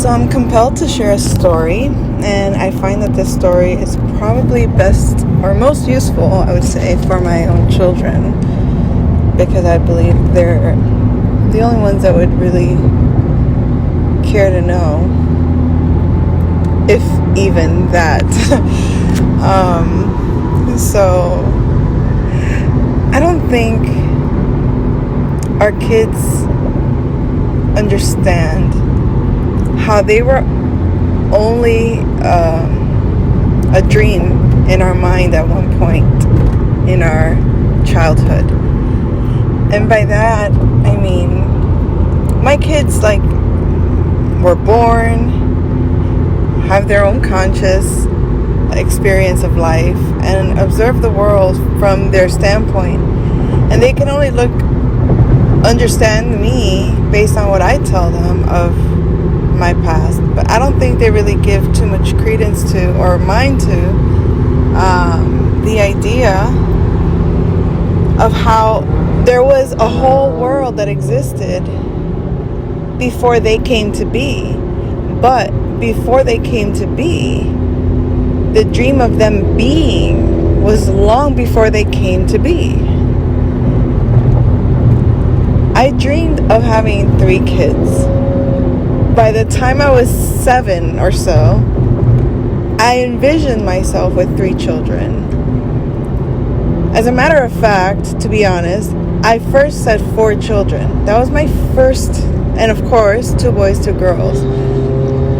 So I'm compelled to share a story, and I find that this story is probably best or most useful, I would say, for my own children, because I believe they're the only ones that would really care to know, if even that. So I don't think our kids understand how they were only a dream in our mind at one point in our childhood. And by that, I mean, my kids, were born, have their own conscious experience of life, and observe the world from their standpoint. And they can only understand me based on what I tell them of my past. But I don't think they really give too much credence to or mind to the idea of how there was a whole world that existed before they came to be. But before they came to be, the dream of them being was long before they came to be. I dreamed of having 3 kids. By the time I was 7 or so, I envisioned myself with 3 children. As a matter of fact, to be honest, I first said 4 children. That was my first, and of course, 2 boys, 2 girls.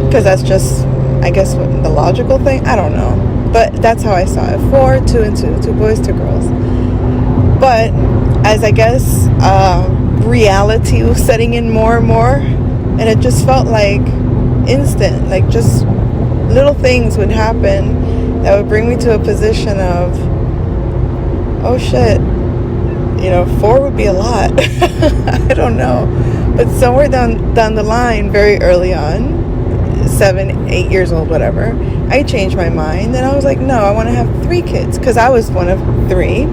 Because that's just, I guess, the logical thing. I don't know. But that's how I saw it. 4, 2, and 2. 2 boys, 2 girls. But as I guess reality was setting in more and more, and it just felt like instant. Like just little things would happen that would bring me to a position of, oh shit, 4 would be a lot. I don't know. But somewhere down the line, very early on, 7, 8 years old, whatever, I changed my mind and I was like, no, I want to have 3 kids, because I was one of 3.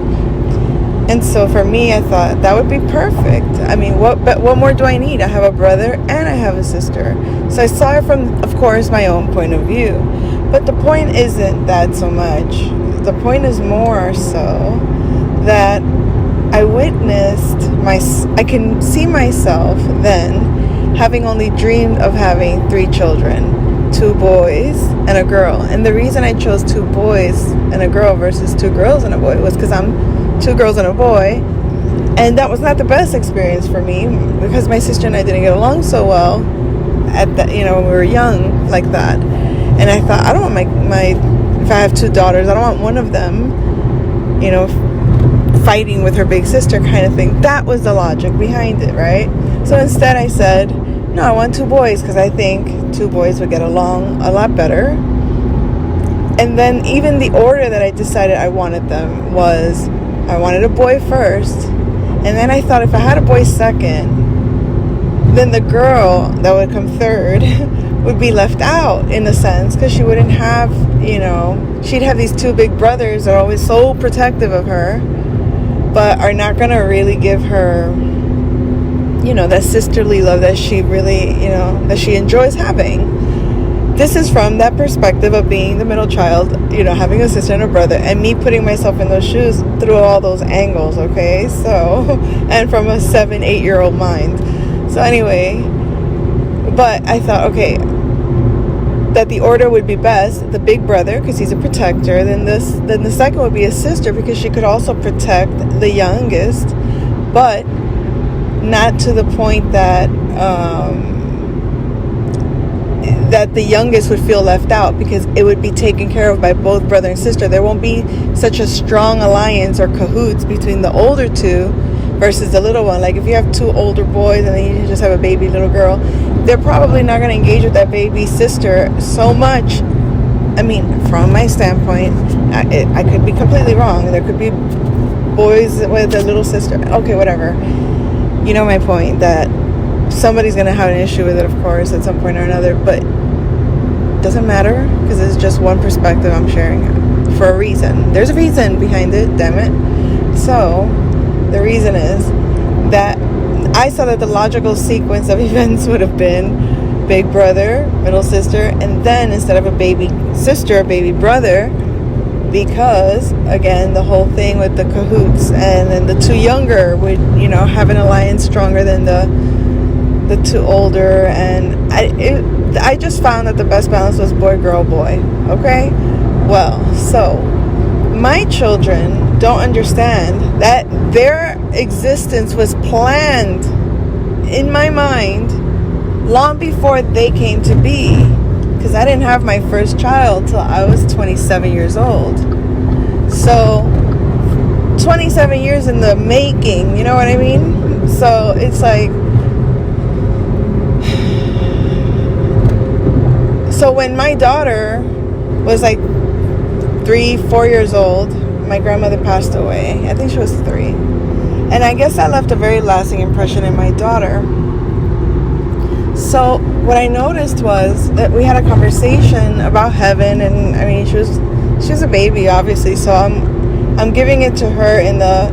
And so for me, I thought that would be perfect. I mean, what more do I need? I have a brother and I have a sister. So I saw it from, of course, my own point of view. But the point isn't that so much. The point is more so that I witnessed I can see myself then having only dreamed of having 3 children, 2 boys and a girl. And the reason I chose 2 boys and a girl versus 2 girls and a boy was because I'm 2 girls and a boy, and that was not the best experience for me, because my sister and I didn't get along so well at that, when we were young like that. And I thought, I don't want my if I have 2 daughters, I don't want one of them, fighting with her big sister kind of thing. That was the logic behind it, right? So instead I said, no, I want 2 boys, because I think 2 boys would get along a lot better. And then even the order that I decided I wanted them was, I wanted a boy first, and then I thought if I had a boy second, then the girl that would come third would be left out in a sense, because she wouldn't have, she'd have these 2 big brothers that are always so protective of her, but are not going to really give her, that sisterly love that she really, that she enjoys having. This is from that perspective of being the middle child, having a sister and a brother, and me putting myself in those shoes through all those angles, okay? So, and from a 7, 8-year-old mind. So anyway, but I thought, okay, that the order would be best, the big brother, because he's a protector, then the second would be a sister, because she could also protect the youngest, but not to the point that, that the youngest would feel left out, because it would be taken care of by both brother and sister. There won't be such a strong alliance or cahoots between the older 2 versus the little one. Like if you have 2 older boys and then you just have a baby little girl, they're probably not going to engage with that baby sister so much. I mean, from my standpoint, I could be completely wrong. There could be boys with a little sister. Okay, whatever. You know my point, that somebody's going to have an issue with it, of course, at some point or another, but it doesn't matter, because it's just one perspective I'm sharing for a reason. There's a reason behind it, damn it. So the reason is that I saw that the logical sequence of events would have been big brother, middle sister, and then instead of a baby sister, a baby brother, because again, the whole thing with the cahoots, and then the two younger would, have an alliance stronger than the two older. And I just found that the best balance was boy, girl, boy. Okay, well, so my children don't understand that their existence was planned in my mind long before they came to be, because I didn't have my first child till I was 27 years old. So 27 years in the making, you know what I mean? So it's like, so when my daughter was like 3-4 years old, my grandmother passed away. I think she was 3. And I guess that left a very lasting impression in my daughter. So what I noticed was that we had a conversation about heaven, and I mean, she was a baby, obviously, so I'm giving it to her in the,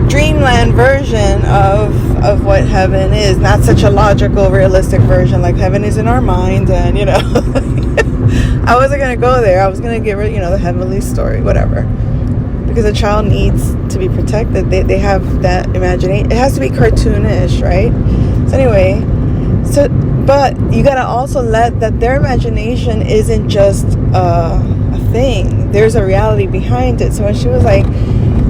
dreamland version of what heaven is, not such a logical, realistic version like heaven is in our mind. And I wasn't gonna go there. I was gonna give her, the heavenly story, whatever, because a child needs to be protected. They have that imagination. It has to be cartoonish, right? So anyway, but you gotta also let that their imagination isn't just a thing. There's a reality behind it. So when she was like,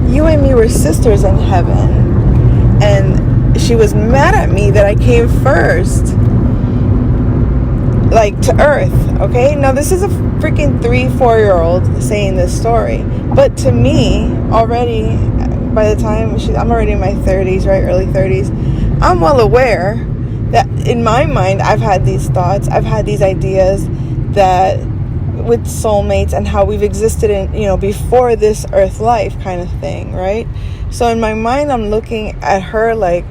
you and me were sisters in heaven, and she was mad at me that I came first, like, to earth. Okay, now this is a freaking 3-4-year-old saying this story, but to me, already by the time I'm already in my 30s, right, early 30s, I'm well aware that in my mind I've had these thoughts, I've had these ideas that with soulmates and how we've existed in, before this earth life kind of thing, right? So in my mind I'm looking at her like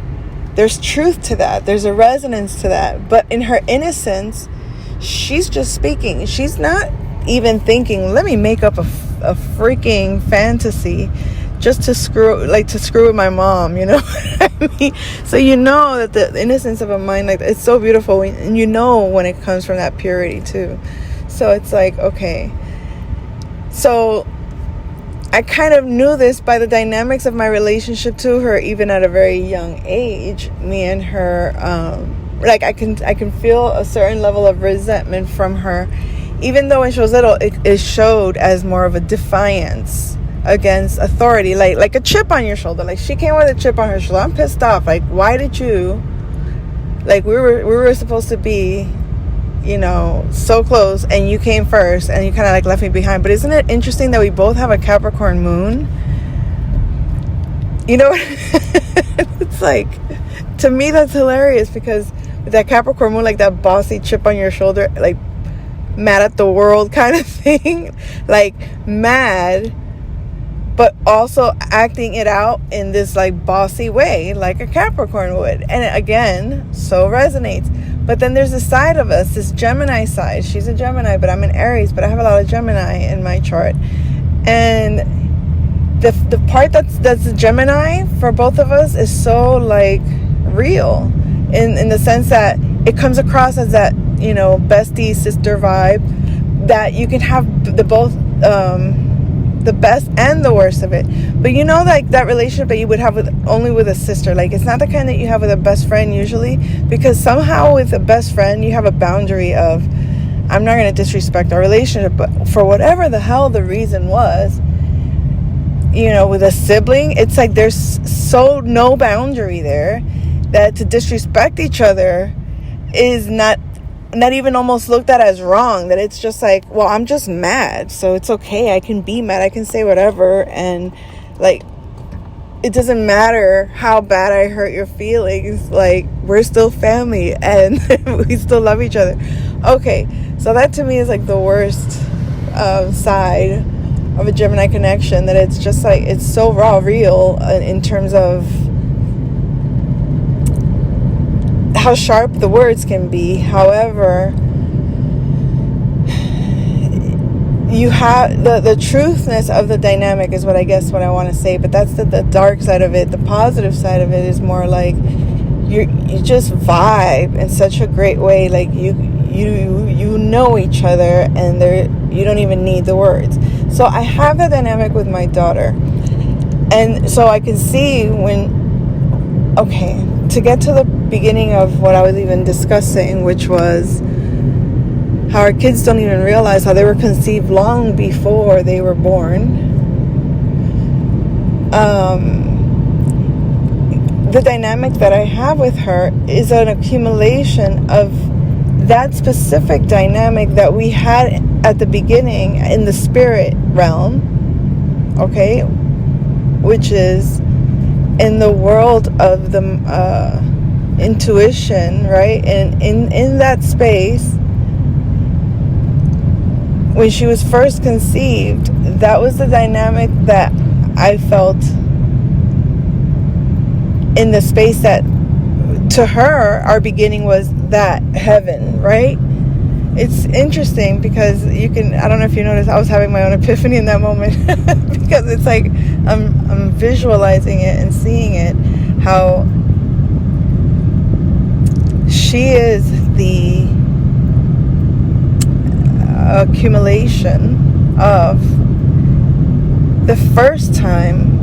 there's truth to that, there's a resonance to that, but in her innocence she's just speaking. She's not even thinking, let me make up a freaking fantasy just to screw with my mom, you know what I mean? So that the innocence of a mind like that, it's so beautiful, and when it comes from that purity too. So it's like, okay, so I kind of knew this by the dynamics of my relationship to her, even at a very young age. Me and her, I can feel a certain level of resentment from her, even though when she was little, it showed as more of a defiance against authority, like a chip on your shoulder. Like, she came with a chip on her shoulder. I'm pissed off. Like, why did you? Like, we were supposed to be, so close, and you came first, and you kind of like left me behind. But isn't it interesting that we both have a Capricorn moon? It's like, to me that's hilarious, because with that Capricorn moon, like that bossy chip on your shoulder, like mad at the world kind of thing, like mad, but also acting it out in this like bossy way, like a Capricorn would. And it, again, so resonates. But then there's a side of us, this Gemini side. She's a Gemini, but I'm an Aries, but I have a lot of Gemini in my chart. And the part that's a Gemini for both of us is so like real, in the sense that it comes across as that, bestie sister vibe, that you can have the both, the best and the worst of it. But like that relationship that you would have only with a sister, like it's not the kind that you have with a best friend usually, because somehow with a best friend you have a boundary of, I'm not going to disrespect our relationship, but for whatever the hell the reason was, with a sibling, it's like there's so no boundary there that to disrespect each other is not even almost looked at as wrong. That it's just like, well, I'm just mad, so it's okay, I can be mad, I can say whatever, and like it doesn't matter how bad I hurt your feelings, like we're still family and we still love each other. Okay, so that to me is like the worst side of a Gemini connection, that it's just like, it's so raw real in terms of how sharp the words can be. However, you have the truthness of the dynamic is what I want to say, but that's the dark side of it. The positive side of it is more like you just vibe in such a great way. Like you know each other, and you don't even need the words. So I have that dynamic with my daughter, and so I can see to get to the beginning of what I was even discussing, which was how our kids don't even realize how they were conceived long before they were born. The dynamic that I have with her is an accumulation of that specific dynamic that we had at the beginning in the spirit realm, okay, which is in the world of the intuition, right? And in that space, when she was first conceived, that was the dynamic that I felt in the space that, to her, our beginning was that heaven, right? It's interesting because I don't know if you noticed, I was having my own epiphany in that moment because it's like I'm visualizing it and seeing it, how she is the accumulation of the first time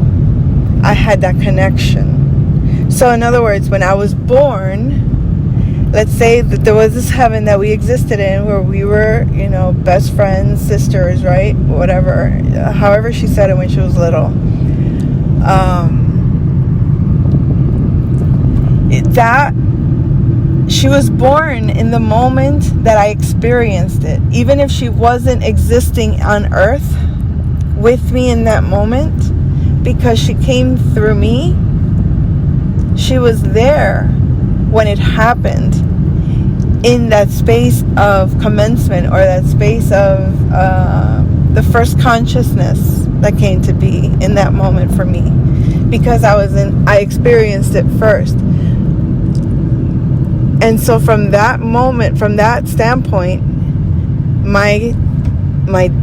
I had that connection. So in other words, when I was born, let's say that there was this heaven that we existed in where we were, best friends, sisters, right? Whatever, however she said it when she was little. She was born in the moment that I experienced it. Even if she wasn't existing on earth with me in that moment, because she came through me, she was there when it happened, in that space of commencement, or that space of the first consciousness that came to be in that moment for me, because I experienced it first. And so from that moment, from that standpoint, my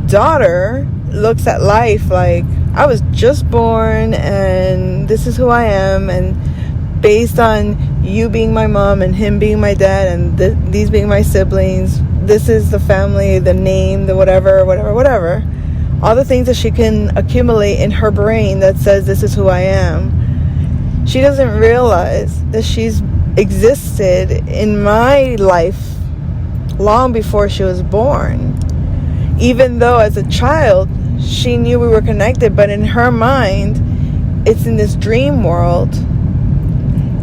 daughter looks at life like I was just born and this is who I am, and based on you being my mom and him being my dad and these being my siblings, this is the family, the name, the whatever, all the things that she can accumulate in her brain that says this is who I am. She doesn't realize that she's existed in my life long before she was born. Even though as a child she knew we were connected, but in her mind it's in this dream world.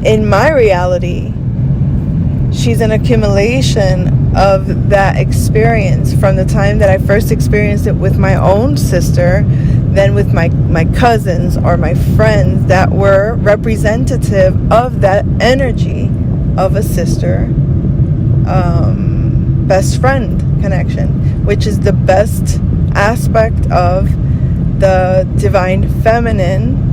In my reality, she's an accumulation of that experience from the time that I first experienced it with my own sister, then with my cousins or my friends that were representative of that energy of a sister, best friend connection, which is the best aspect of the divine feminine,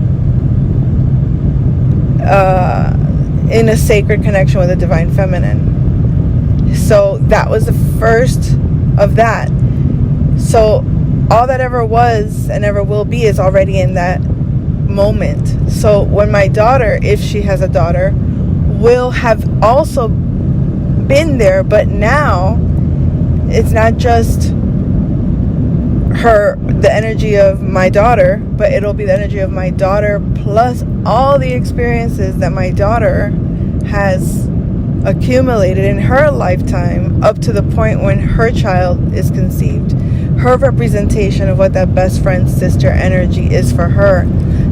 in a sacred connection with the divine feminine. So that was the first of that. So all that ever was and ever will be is already in that moment. So when my daughter, if she has a daughter, will have also been there, but now it's not just the energy of my daughter, but it'll be the energy of my daughter plus all the experiences that my daughter has accumulated in her lifetime up to the point when her child is conceived. Her representation of what that best friend sister energy is for her.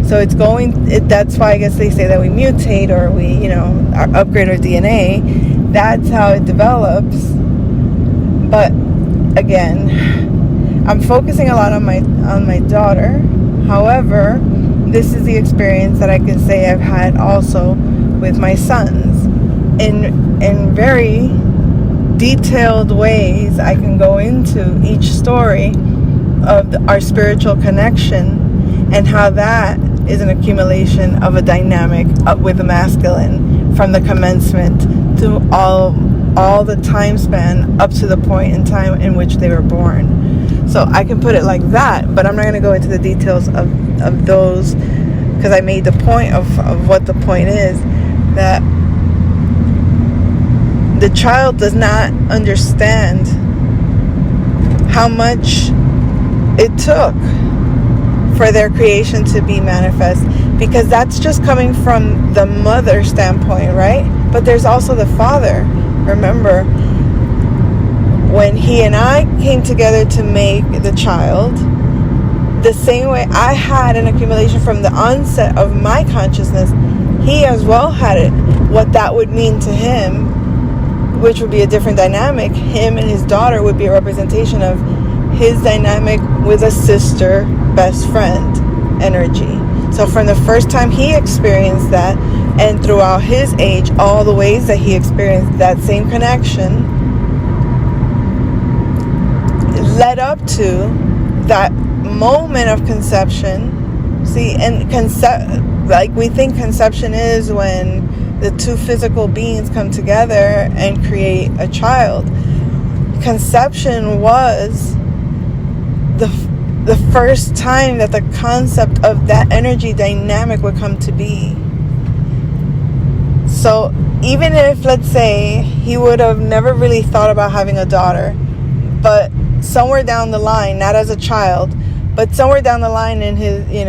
So that's why I guess they say that we mutate, or we upgrade our DNA. That's how it develops. But again, I'm focusing a lot on my daughter. However, this is the experience that I can say I've had also with my sons. In very detailed ways, I can go into each story of our spiritual connection and how that is an accumulation of a dynamic with the masculine from the commencement to all the time span up to the point in time in which they were born. So I can put it like that, but I'm not going to go into the details of those, because I made the point of what the point is, that the child does not understand how much it took for their creation to be manifest, because that's just coming from the mother standpoint, right? But there's also the father. Remember, when he and I came together to make the child, the same way I had an accumulation from the onset of my consciousness, he as well had it. What that would mean to him, which would be a different dynamic, him and his daughter would be a representation of his dynamic with a sister, best friend energy. So from the first time he experienced that, and throughout his age, all the ways that he experienced that same connection led up to that moment of conception. See, and like we think conception is when the two physical beings come together and create a child. Conception was the first time that the concept of that energy dynamic would come to be. So even if, let's say, he would have never really thought about having a daughter, but somewhere down the line, not as a child, but somewhere down the line in his, in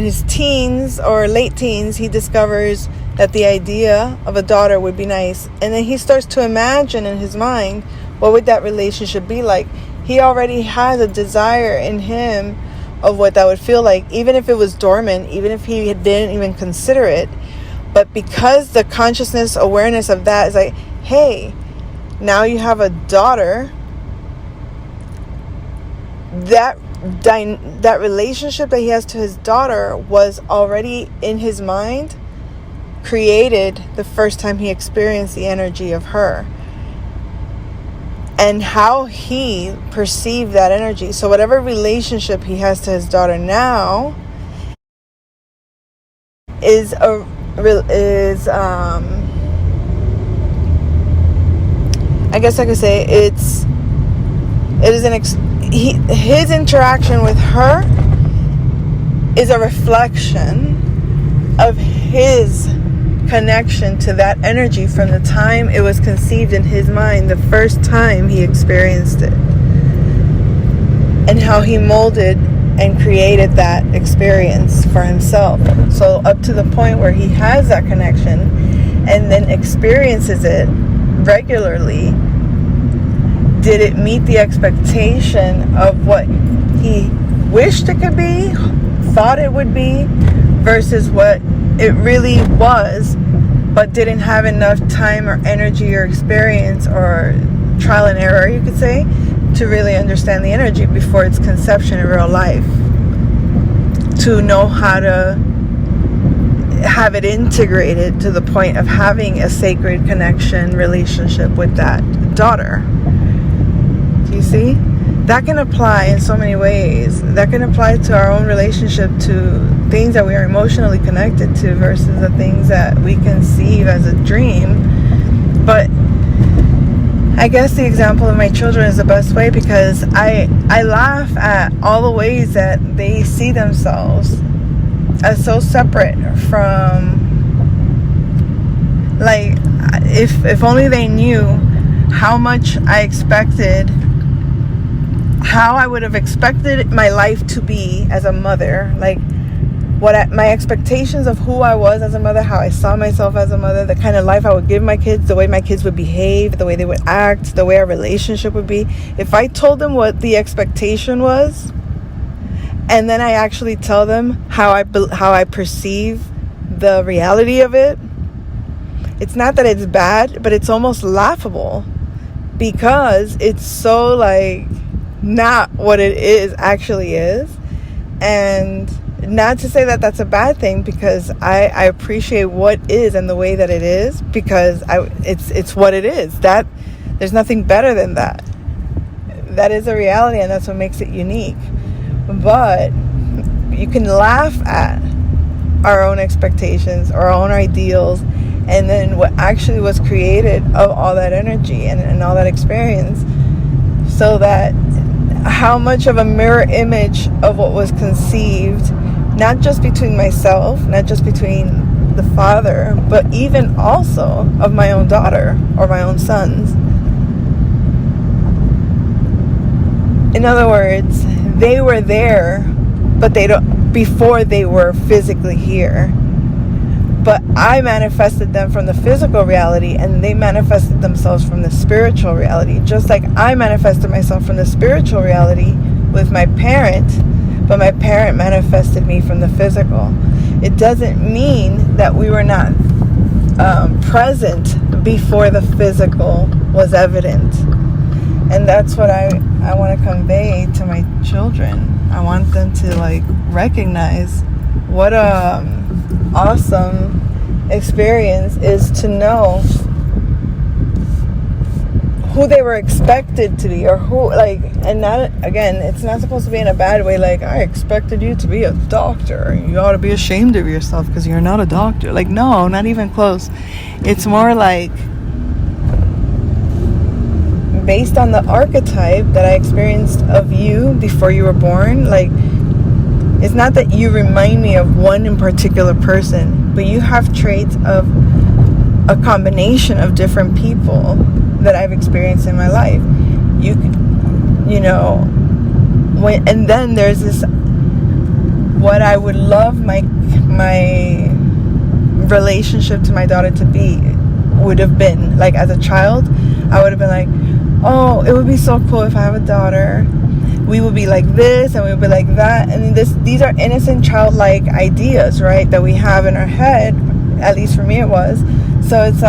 his teens or late teens, he discovers that the idea of a daughter would be nice. And then he starts to imagine in his mind, what would that relationship be like? He already has a desire in him of what that would feel like, even if it was dormant, even if he didn't even consider it. But because the consciousness awareness of that is like, hey, now you have a daughter, that relationship that he has to his daughter was already in his mind created the first time he experienced the energy of her. And how he perceived that energy. So whatever relationship he has to his daughter now is I guess I could say his interaction with her is a reflection of his connection to that energy from the time it was conceived in his mind, the first time he experienced it, and how he molded and created that experience for himself. So up to the point where he has that connection and then experiences it regularly, did it meet the expectation of what he wished it could be, thought it would be, versus what it really was, but didn't have enough time or energy or experience or trial and error, you could say, to really understand the energy before its conception in real life, to know how to have it integrated to the point of having a sacred connection relationship with that daughter. Do you see? That can apply in so many ways. That can apply to our own relationship to things that we are emotionally connected to versus the things that we conceive as a dream. But I guess the example of my children is the best way, because I laugh at all the ways that they see themselves as so separate from, like, if only they knew how much I expected, how I would have expected my life to be as a mother, like my expectations of who I was as a mother, how I saw myself as a mother, the kind of life I would give my kids, the way my kids would behave, the way they would act, the way our relationship would be. If I told them what the expectation was, and then I actually tell them how I perceive the reality of it, it's not that it's bad, but it's almost laughable, because it's so like not what it is actually is. And not to say that that's a bad thing, because I appreciate what is and the way that it is, because it's what it is. That there's nothing better than that. That is a reality, and that's what makes it unique. But you can laugh at our own expectations, our own ideals, and then what actually was created of all that energy and all that experience, so that how much of a mirror image of what was conceived, not just between myself, not just between the father, but even also of my own daughter or my own sons. In other words, they were there, but before they were physically here. But I manifested them from the physical reality, and they manifested themselves from the spiritual reality. Just like I manifested myself from the spiritual reality with my parent, but my parent manifested me from the physical. It doesn't mean that we were not present before the physical was evident. And that's what I want to convey to my children. I want them to recognize what a awesome experience is to know who they were expected to be, or who, and not, again, it's not supposed to be in a bad way, I expected you to be a doctor, you ought to be ashamed of yourself because you're not a doctor. No, not even close. It's more based on the archetype that I experienced of you before you were born. It's not that you remind me of one in particular person, but you have traits of a combination of different people that I've experienced in my life. And then there's this, what I would love my relationship to my daughter to be, would have been, as a child, I would have been oh, it would be so cool if I have a daughter. We would be like this and we would be like that. And these are innocent, childlike ideas, right, that we have in our head. At least for me it was. So it's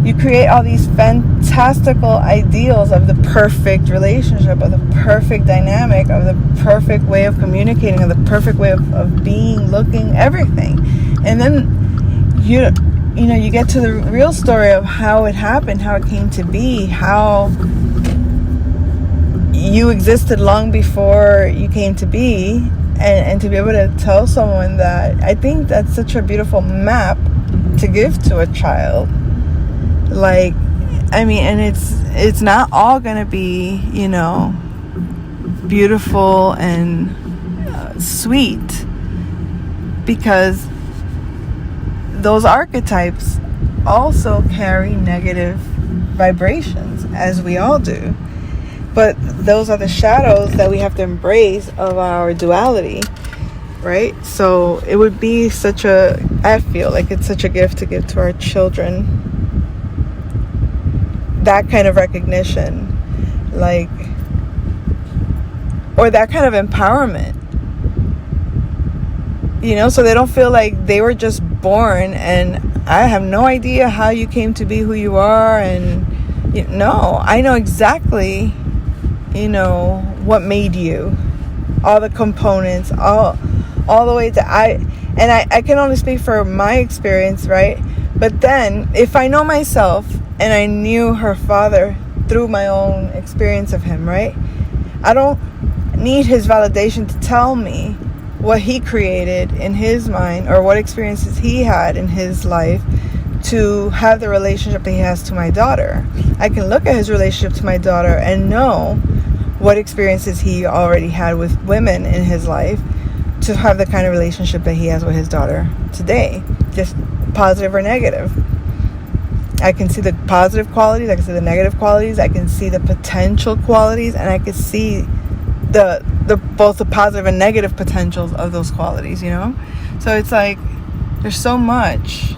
you create all these fantastical ideals of the perfect relationship, of the perfect dynamic, of the perfect way of communicating, of the perfect way of being, looking, everything. And then you get to the real story of how it happened, how it came to be, how you existed long before you came to be, and to be able to tell someone that, I think that's such a beautiful map to give to a child. And it's not all gonna be, beautiful and sweet, because those archetypes also carry negative vibrations, as we all do. But those are the shadows that we have to embrace of our duality, right? So it would be I feel like it's such a gift to give to our children, that kind of recognition, or that kind of empowerment, so they don't feel like they were just born and I have no idea how you came to be who you are, and no, I know exactly, what made you, all the components, all the way to I can only speak for my experience, right? But then if I know myself and I knew her father through my own experience of him, right? I don't need his validation to tell me what he created in his mind, or what experiences he had in his life to have the relationship that he has to my daughter. I can look at his relationship to my daughter and know what experiences he already had with women in his life to have the kind of relationship that he has with his daughter today, just positive or negative. I can see the positive qualities, I can see the negative qualities, I can see the potential qualities, and I can see the both the positive and negative potentials of those qualities, So it's there's so much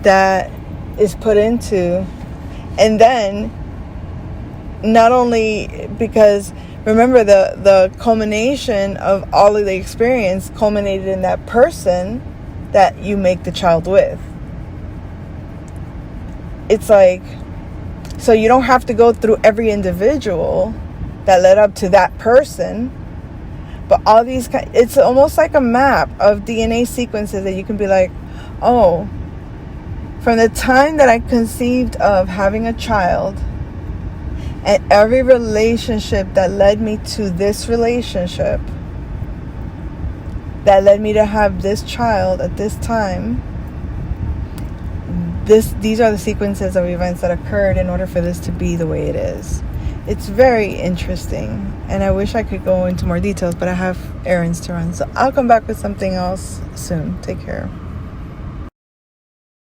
that is put into, and then not only because, remember, the culmination of all of the experience culminated in that person that you make the child with. It's so you don't have to go through every individual that led up to that person, but all these, it's almost like a map of DNA sequences that you can be oh, from the time that I conceived of having a child, and every relationship that led me to this relationship, that led me to have this child at this time, these are the sequences of events that occurred in order for this to be the way it is. It's very interesting, and I wish I could go into more details, but I have errands to run, so I'll come back with something else soon. Take care.